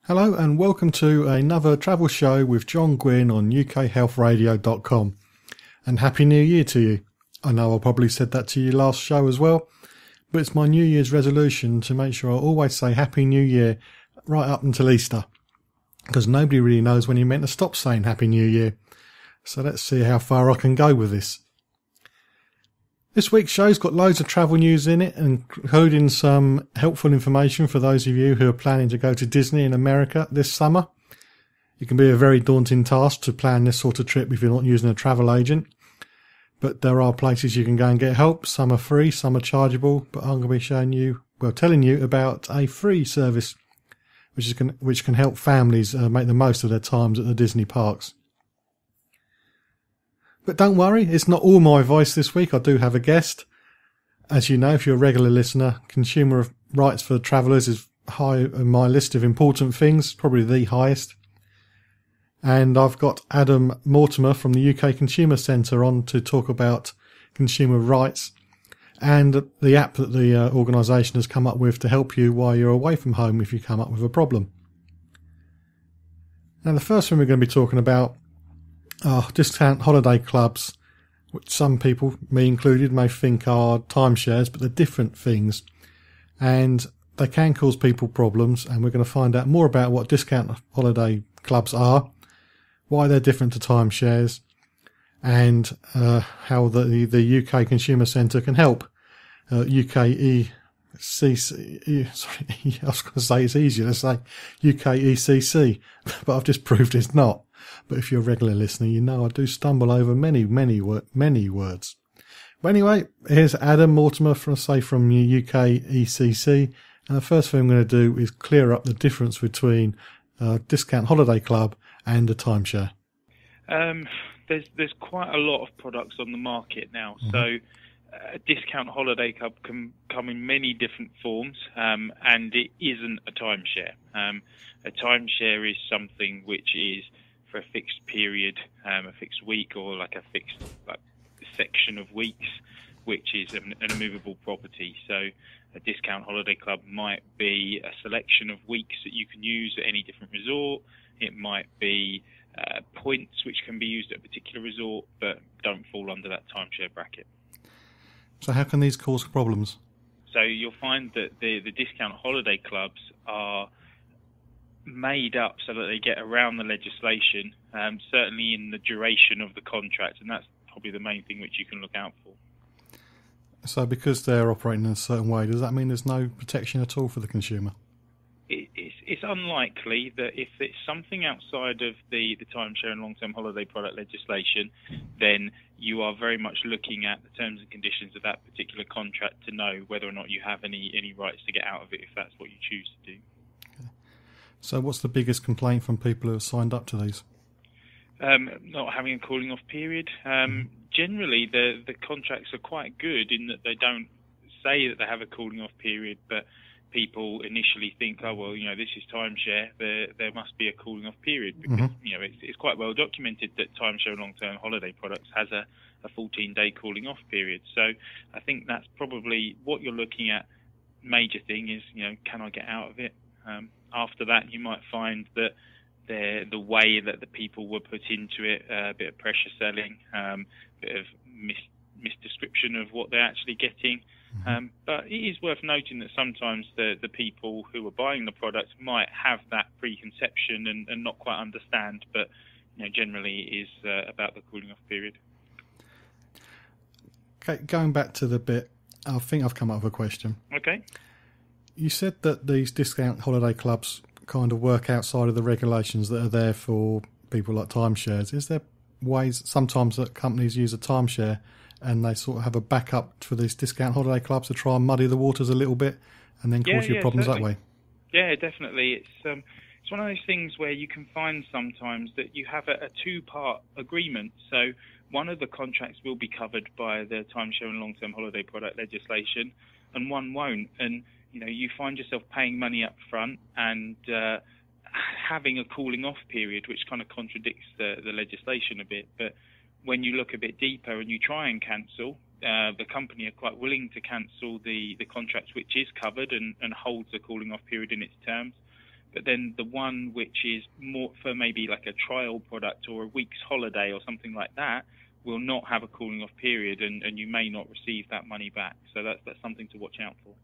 Hello and welcome to another travel show with John Guinn on ukhealthradio.com. And Happy New Year to you. I know I probably said that to you last show as well, but it's my New Year's resolution to make sure I always say Happy New Year right up until Easter, because nobody really knows when you're meant to stop saying Happy New Year. So let's see how far I can go with this. This week's show's got loads of travel news in it, including some helpful information for those of you who are planning to go to Disney in America this summer. It can be a very daunting task to plan this sort of trip if you're not using a travel agent, but there are places you can go and get help. Some are free, some are chargeable, but I'm going to be telling you about a free service which can help families make the most of their times at the Disney parks. But don't worry, it's not all my voice this week. I do have a guest. As you know, if you're a regular listener, consumer rights for travellers is high on my list of important things, probably the highest. And I've got Adam Mortimer from the UK Consumer Centre on to talk about consumer rights and the app that the organisation has come up with to help you while you're away from home if you come up with a problem. Now, the first thing we're going to be talking about are discount holiday clubs, which some people, me included, may think are timeshares, but they're different things. And they can cause people problems, and we're going to find out more about what discount holiday clubs are, why they're different to timeshares, and how the UK Consumer Centre can help. UKECC, sorry, I was going to say it's easier to say UKECC, but I've just proved it's not. But if you're a regular listener, you know I do stumble over many words. But anyway, here's Adam Mortimer from UKECC, and the first thing I'm going to do is clear up the difference between a discount holiday club and a timeshare. There's quite a lot of products on the market now, so a discount holiday club can come in many different forms, and it isn't a timeshare. A timeshare is something which is for a fixed period, a fixed week, or like a fixed section of weeks, which is an immovable property. So a discount holiday club might be a selection of weeks that you can use at any different resort. It might be points which can be used at a particular resort, but don't fall under that timeshare bracket. So how can these cause problems? So you'll find that the discount holiday clubs are made up so that they get around the legislation, certainly in the duration of the contract, and that's probably the main thing which you can look out for. So because they're operating in a certain way, does that mean there's no protection at all for the consumer? It's unlikely that if it's something outside of the timeshare and long-term holiday product legislation, then you are very much looking at the terms and conditions of that particular contract to know whether or not you have any rights to get out of it if that's what you choose to do. So what's the biggest complaint from people who have signed up to these? Not having a cooling off period. Generally, the contracts are quite good in that they don't say that they have a cooling off period, but people initially think, oh, well, this is timeshare, there must be a cooling off period, because, it's quite well documented that timeshare and long-term holiday products has a 14-day cooling off period. So I think that's probably what you're looking at. Major thing is, can I get out of it? After that, you might find that the way that the people were put into it, a bit of pressure selling, a bit of misdescription of what they're actually getting. But it is worth noting that sometimes the people who are buying the product might have that preconception and not quite understand, but generally it is about the cooling off period. Okay, going back to the bit, I think I've come up with a question. Okay. You said that these discount holiday clubs kind of work outside of the regulations that are there for people like timeshares. Is there ways sometimes that companies use a timeshare and they sort of have a backup for these discount holiday clubs to try and muddy the waters a little bit and then cause you problems certainly. That way? Yeah, definitely. It's one of those things where you can find sometimes that you have a two-part agreement. So one of the contracts will be covered by the timeshare and long-term holiday product legislation, and one won't. And you find yourself paying money up front and having a cooling off period, which kind of contradicts the legislation a bit. But when you look a bit deeper and you try and cancel, the company are quite willing to cancel the contract which is covered and holds the cooling off period in its terms. but then the one which is more for maybe like a trial product or a week's holiday or something like that will not have a cooling off period, and you may not receive that money back. So that's something to watch out for.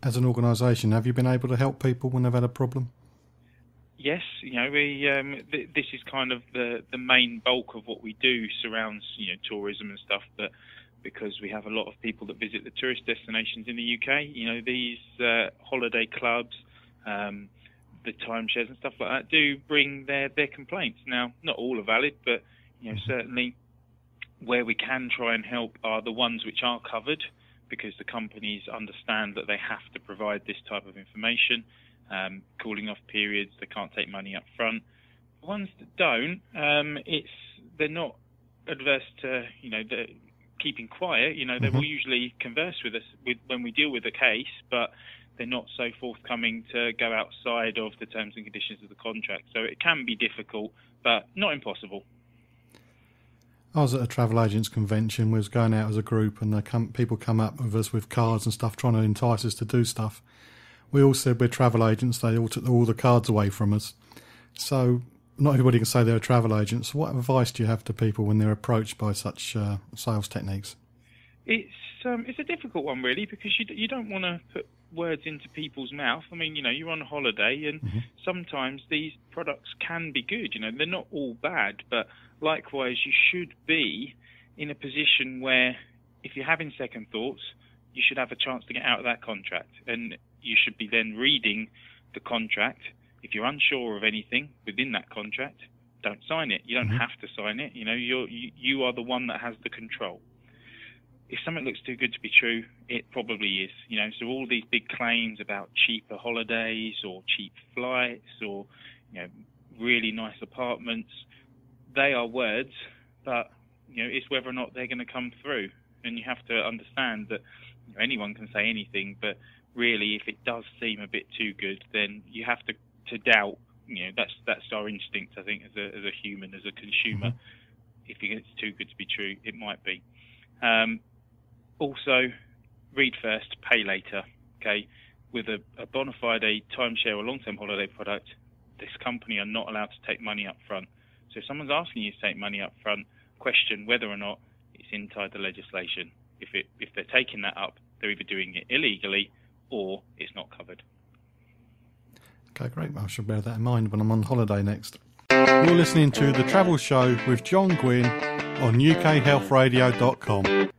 As an organisation, have you been able to help people when they've had a problem? Yes, we this is kind of the main bulk of what we do surrounds tourism and stuff, but because we have a lot of people that visit the tourist destinations in the UK, these holiday clubs, the timeshares and stuff like that do bring their complaints. Now, not all are valid, but certainly where we can try and help are the ones which are covered, because the companies understand that they have to provide this type of information. Cooling off periods, they can't take money up front. The ones that don't, they're not adverse to keeping quiet. They will usually converse with us when we deal with a case, but they're not so forthcoming to go outside of the terms and conditions of the contract. So it can be difficult, but not impossible. I was at a travel agents convention. We was going out as a group, and people come up with us with cards and stuff, trying to entice us to do stuff. We all said we're travel agents. They all took all the cards away from us. So not everybody can say they're a travel agent. So what advice do you have to people when they're approached by such sales techniques? It's a difficult one, really, because you don't want to put words into people's mouth. I mean, you're on holiday, and sometimes these products can be good. They're not all bad, but likewise, you should be in a position where, if you're having second thoughts, you should have a chance to get out of that contract, and you should be then reading the contract. If you're unsure of anything within that contract, don't sign it. You don't have to sign it. You are the one that has the control. If something looks too good to be true, it probably is. So all these big claims about cheaper holidays or cheap flights or really nice apartments, they are words, but it's whether or not they're going to come through. And you have to understand that anyone can say anything, but really, if it does seem a bit too good, then you have to doubt. That's our instinct, I think, as a human, as a consumer. If it's too good to be true, it might be. Also, read first, pay later. Okay, with a bona fide timeshare or long-term holiday product, this company are not allowed to take money up front. So if someone's asking you to take money up front, question whether or not it's inside the legislation. If they're taking that up, they're either doing it illegally or it's not covered. Okay, great. I shall bear that in mind when I'm on holiday next. You're listening to The Travel Show with John Guinn on ukhealthradio.com.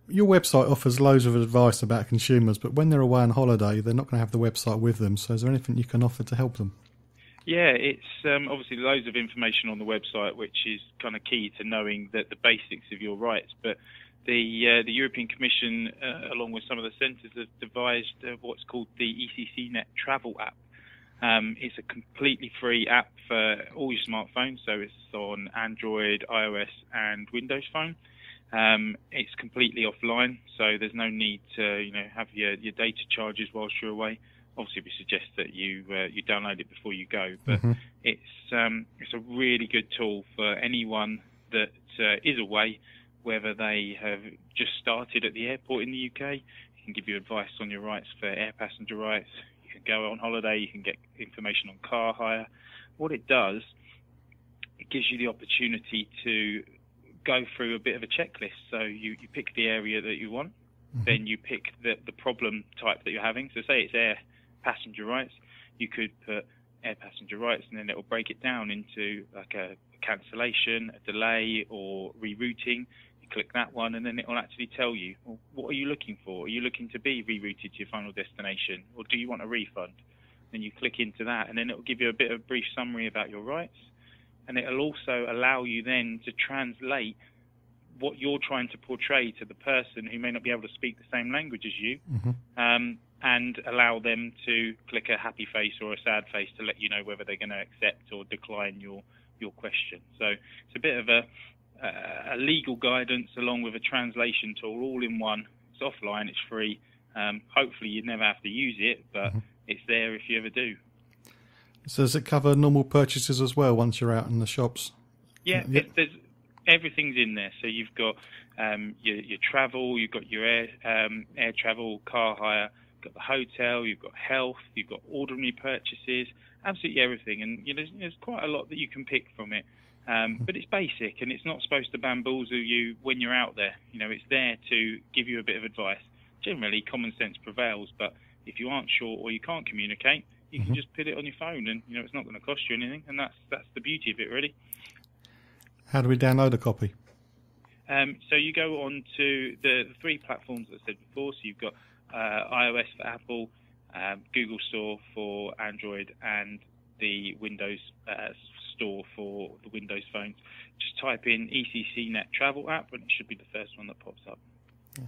Your website offers loads of advice about consumers, but when they're away on holiday, they're not going to have the website with them. So is there anything you can offer to help them? Yeah, it's obviously loads of information on the website, which is kind of key to knowing the basics of your rights. But the European Commission, along with some of the centres, have devised what's called the ECCnet Travel app. It's a completely free app for all your smartphones, so it's on Android, iOS, and Windows Phone. It's completely offline, so there's no need to have your data charges whilst you're away. Obviously, we suggest that you download it before you go, but it's a really good tool for anyone that is away, whether they have just started at the airport in the UK. It can give you advice on your rights for air passenger rights. You can go on holiday. You can get information on car hire. What it does, it gives you the opportunity to go through a bit of a checklist. So you pick the area that you want, then you pick the problem type that you're having. So say it's air passenger rights, you could put air passenger rights, and then it will break it down into like a cancellation, a delay, or rerouting. You click that one, and then it will actually tell you, well, what are you looking for? Are you looking to be rerouted to your final destination, or do you want a refund? Then you click into that, and then it will give you a bit of a brief summary about your rights, and it will also allow you then to translate what you're trying to portray to the person who may not be able to speak the same language as you, and allow them to click a happy face or a sad face to let you know whether they're going to accept or decline your question. So it's a bit of a legal guidance along with a translation tool all in one. It's offline, it's free. Hopefully you never have to use it, but it's there if you ever do. So does it cover normal purchases as well once you're out in the shops? Yeah, everything's in there. So you've got your travel, you've got your air travel, car hire, got the hotel, you've got health, you've got ordinary purchases, absolutely everything. And there's quite a lot that you can pick from it. But it's basic, and it's not supposed to bamboozle you when you're out there. It's there to give you a bit of advice. Generally, common sense prevails, but if you aren't sure or you can't communicate, you can just put it on your phone, and it's not going to cost you anything, and that's the beauty of it, really. How do we download a copy? So you go on to the 3 platforms that I said before. So you've got iOS for Apple, Google Store for Android, and the Windows Store for the Windows phones. Just type in ECCNet Travel app, and it should be the first one that pops up. Yeah.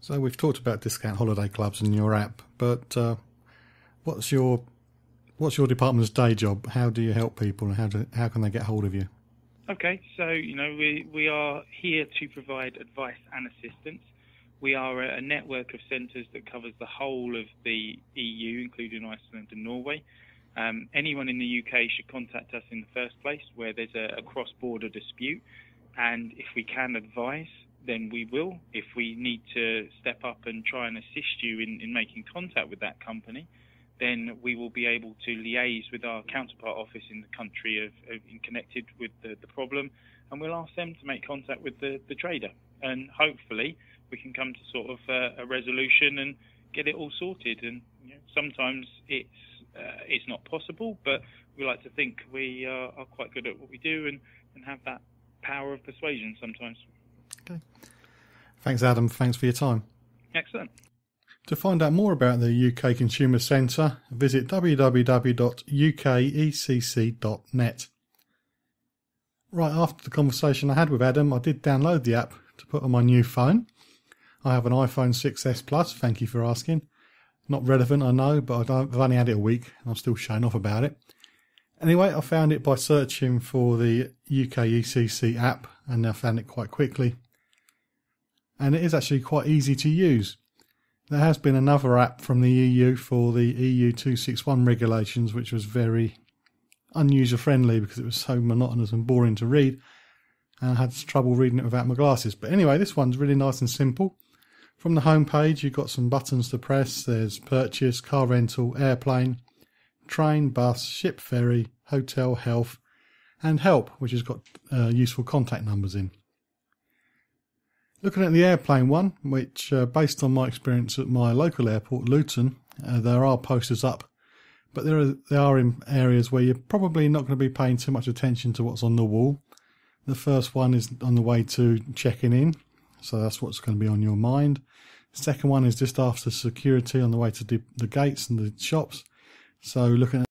So we've talked about discount holiday clubs in your app, but what's your department's day job? How do you help people, and how can they get hold of you? Okay, so we are here to provide advice and assistance. We are a network of centres that covers the whole of the EU, including Iceland and Norway. Anyone in the UK should contact us in the first place where there's a cross-border dispute, and if we can advise, then we will. If we need to step up and try and assist you in making contact with that company, then we will be able to liaise with our counterpart office in the country connected with the problem, and we'll ask them to make contact with the trader, and hopefully we can come to sort of a resolution and get it all sorted. And sometimes it's not possible, but we like to think we are quite good at what we do and have that power of persuasion sometimes. Okay. Thanks, Adam. Thanks for your time. Excellent. To find out more about the UK Consumer Centre, visit www.ukecc.net. Right after the conversation I had with Adam, I did download the app to put on my new phone. I have an iPhone 6S Plus, thank you for asking. Not relevant, I know, but I've only had it a week and I'm still showing off about it. Anyway, I found it by searching for the UK ECC app, and I found it quite quickly. And it is actually quite easy to use. There has been another app from the EU for the EU 261 regulations, which was very unuser-friendly because it was so monotonous and boring to read, and I had trouble reading it without my glasses. But anyway, this one's really nice and simple. From the home page, you've got some buttons to press. There's purchase, car rental, airplane, train, bus, ship, ferry, hotel, health, and help, which has got useful contact numbers in. Looking at the airplane one, which based on my experience at my local airport, Luton, there are posters up, but they are in areas where you're probably not going to be paying too much attention to what's on the wall. The first one is on the way to checking in, so that's what's going to be on your mind. The second one is just after security on the way to the gates and the shops. So looking at